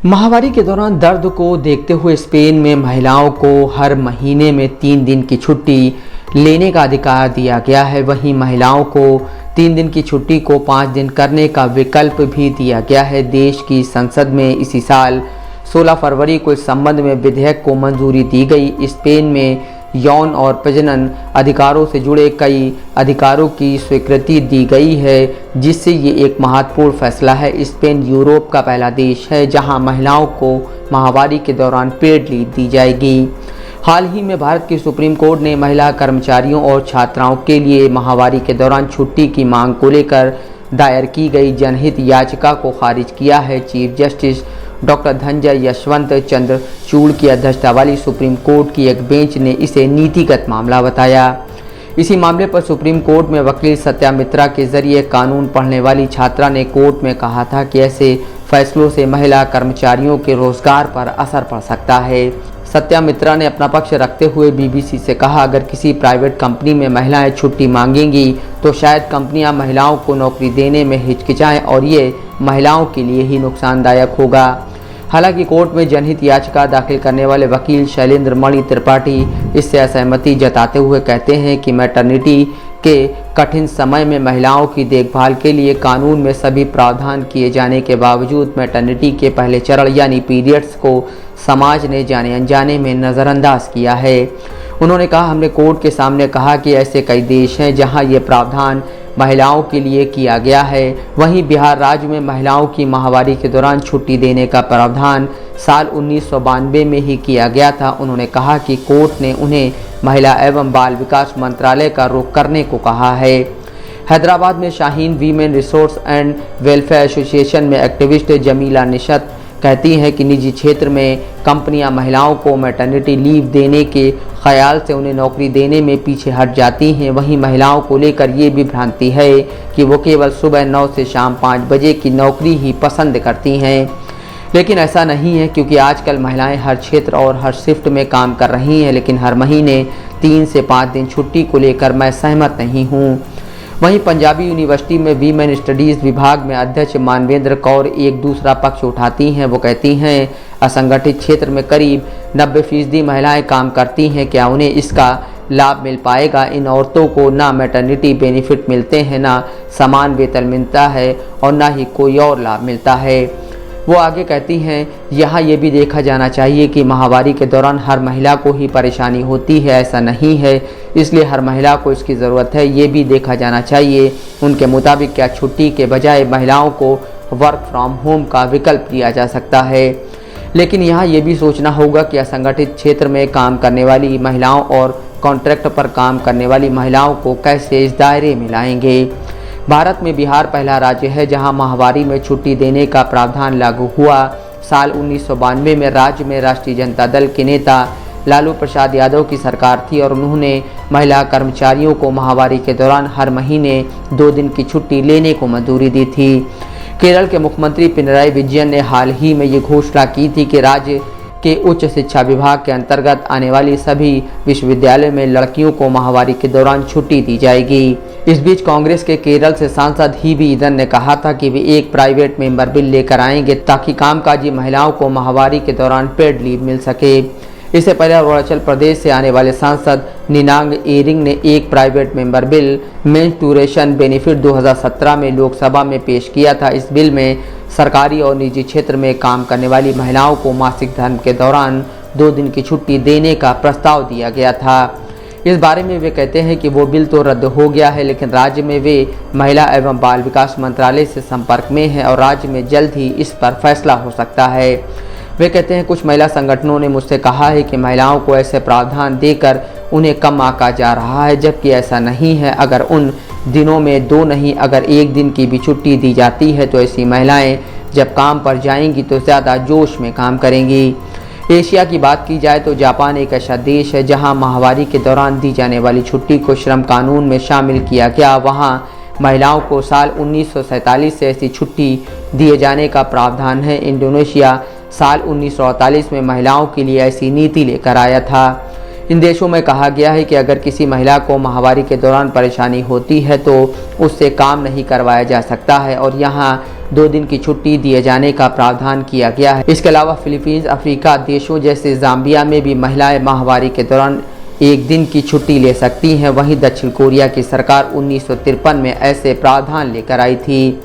महामारी के दौरान दर्द को देखते हुए स्पेन में महिलाओं को हर महीने में 3 दिन की छुट्टी लेने का अधिकार दिया गया है। वहीं महिलाओं को 3 दिन की छुट्टी को 5 दिन करने का विकल्प भी दिया गया है। देश की संसद में इसी साल 16 फरवरी को इस संबंध में विधेयक को मंजूरी दी गई। स्पेन में यौन और प्रजनन अधिकारों से जुड़े कई अधिकारों की स्वीकृति दी गई है, जिससे ये एक महत्वपूर्ण फैसला है। स्पेन यूरोप का पहला देश है जहां महिलाओं को महामारी के दौरान पेड लीव दी जाएगी। हाल ही में भारत की सुप्रीम कोर्ट ने महिला कर्मचारियों और छात्राओं के लिए महामारी के दौरान छुट्टी की मांग को लेकर दायर की गई जनहित याचिका को खारिज किया है। Chief justice doctor Dhananjay Yashwant Chandrachud की अध्यक्षता वाली सुप्रीम कोर्ट की एक बेंच ने इसे नीतिगत मामला बताया। इसी मामले पर सुप्रीम कोर्ट में वकील सत्या मित्रा के जरिए कानून पढ़ने वाली छात्रा ने कोर्ट में कहा था कि ऐसे फैसलों से महिला कर्मचारियों के रोजगार पर असर पड़ सकता है। सत्या मित्रा ने अपना पक्ष रखते हुए बीबीसी से कहा, अगर किसी प्राइवेट कंपनी में महिलाएं छुट्टी मांगेंगी तो शायद कंपनियां महिलाओं को नौकरी देने में हिचकिचाएं और ये महिलाओं के लिए ही नुकसानदायक होगा। हालांकि कोर्ट में जनहित याचिका दाखिल करने वाले वकील शैलेंद्र मणि त्रिपाठी इससे असहमति जताते हुए कहते हैं कि मैटरनिटी के कठिन समय में महिलाओं की देखभाल के लिए कानून में सभी प्रावधान किए जाने के बावजूद मैटरनिटी के पहले चरण यानी पीरियड्स को समाज ने जाने अनजाने में नज़रअंदाज किया है। उन्होंने कहा, हमने कोर्ट के सामने कहा कि ऐसे कई देश हैं जहां ये प्रावधान महिलाओं के लिए किया गया है। वहीं बिहार राज्य में महिलाओं की माहवारी के दौरान छुट्टी देने का प्रावधान साल 1992 में ही किया गया था। उन्होंने कहा कि कोर्ट ने उन्हें महिला एवं बाल विकास मंत्रालय का रुख करने को कहा है। हैदराबाद में Shaheen women resource and welfare association में एक्टिविस्ट जमीला निशत कहती हैं कि निजी क्षेत्र में कंपनियां महिलाओं को मैटरनिटी लीव देने के ख्याल से उन्हें नौकरी देने में पीछे हट जाती हैं। वहीं महिलाओं को लेकर ये भी भ्रांति है कि वो केवल सुबह 9 से शाम 5 बजे की नौकरी ही पसंद करती हैं, लेकिन ऐसा नहीं है, क्योंकि आजकल महिलाएं हर क्षेत्र और हर शिफ्ट में काम कर रही हैं। लेकिन हर महीने 3 से 5 दिन छुट्टी को लेकर मैं सहमत नहीं हूँ। वहीं पंजाबी यूनिवर्सिटी में वीमेन स्टडीज़ विभाग में अध्यक्ष मानवेंद्र कौर एक दूसरा पक्ष उठाती हैं। वो कहती हैं, असंगठित क्षेत्र में करीब 90% महिलाएं काम करती हैं, क्या उन्हें इसका लाभ मिल पाएगा? इन औरतों को ना मैटरनिटी बेनिफिट मिलते हैं, ना समान वेतन मिलता है और ना ही कोई और लाभ मिलता है। वो आगे कहती हैं, यहाँ ये भी देखा जाना चाहिए कि महामारी के दौरान हर महिला को ही परेशानी होती है, ऐसा नहीं है, इसलिए हर महिला को इसकी ज़रूरत है, ये भी देखा जाना चाहिए। उनके मुताबिक क्या छुट्टी के बजाय महिलाओं को वर्क फ्रॉम होम का विकल्प दिया जा सकता है? लेकिन यहाँ ये भी सोचना होगा कि असंगठित क्षेत्र में काम करने वाली महिलाओं और कॉन्ट्रैक्ट पर काम करने वाली महिलाओं को कैसे इस दायरे में लाएंगे। भारत में बिहार पहला राज्य है जहां माहवारी में छुट्टी देने का प्रावधान लागू हुआ। साल 1992 में राज्य में राष्ट्रीय जनता दल के नेता लालू प्रसाद यादव की सरकार थी और उन्होंने महिला कर्मचारियों को माहवारी के दौरान हर महीने 2 दिन की छुट्टी लेने को मंजूरी दी थी। केरल के मुख्यमंत्री पिनराई विजयन ने हाल ही में ये घोषणा की थी कि राज्य के उच्च शिक्षा विभाग के अंतर्गत आने वाली सभी विश्वविद्यालयों में लड़कियों को माहवारी के दौरान छुट्टी दी जाएगी। इस बीच कांग्रेस के केरल से सांसद हिबी ईडन ने कहा था कि वे एक प्राइवेट मेंबर बिल लेकर आएंगे ताकि कामकाजी महिलाओं को माहवारी के दौरान पेड लीव मिल सके। इससे पहले अरुणाचल प्रदेश से आने वाले सांसद निनांग एरिंग ने एक private member bill menstruation benefit 2017 में लोकसभा में पेश किया था। इस बिल में सरकारी और निजी क्षेत्र में काम करने वाली महिलाओं को मासिक धर्म के दौरान 2 दिन की छुट्टी देने का प्रस्ताव दिया गया था। इस बारे में वे कहते हैं कि वो बिल तो रद्द हो गया है, लेकिन राज्य में वे महिला एवं बाल विकास मंत्रालय से संपर्क में है और राज्य में जल्द ही इस पर फैसला हो सकता है। वे कहते हैं, कुछ महिला संगठनों ने मुझसे कहा है कि महिलाओं को ऐसे प्रावधान देकर उन्हें कम आंका जा रहा है, जबकि ऐसा नहीं है। अगर उन दिनों में 2 नहीं, अगर 1 दिन की भी छुट्टी दी जाती है तो ऐसी महिलाएं जब काम पर जाएंगी तो ज़्यादा जोश में काम करेंगी। एशिया की बात की जाए तो जापान एक ऐसा देश है जहां माहवारी के दौरान दी जाने वाली छुट्टी को श्रम कानून में शामिल किया गया। वहां महिलाओं को साल 1947 से ऐसी छुट्टी दिए जाने का प्रावधान है। इंडोनेशिया साल 1948 में महिलाओं के लिए ऐसी नीति लेकर आया था। इन देशों में कहा गया है कि अगर किसी महिला को माहवारी के दौरान परेशानी होती है तो उससे काम नहीं करवाया जा सकता है और यहाँ 2 दिन की छुट्टी दिए जाने का प्रावधान किया गया है। इसके अलावा फिलीपींस, अफ्रीका देशों जैसे जाम्बिया में भी महिलाएं माहवारी के दौरान 1 दिन की छुट्टी ले सकती हैं। वहीं दक्षिण कोरिया की सरकार 1953 में ऐसे प्रावधान लेकर आई थी।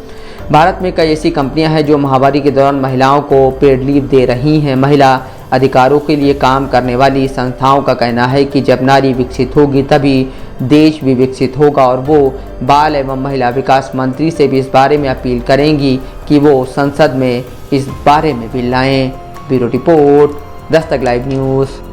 भारत में कई ऐसी कंपनियां हैं जो माहवारी के दौरान महिलाओं को पेड लीव दे रही हैं। महिला अधिकारों के लिए काम करने वाली संस्थाओं का कहना है कि जब नारी विकसित होगी तभी देश भी विकसित होगा, और वो बाल एवं महिला विकास मंत्री से भी इस बारे में अपील करेंगी कि वो संसद में इस बारे में बिल लाएं। Bureau report, Dastak live news.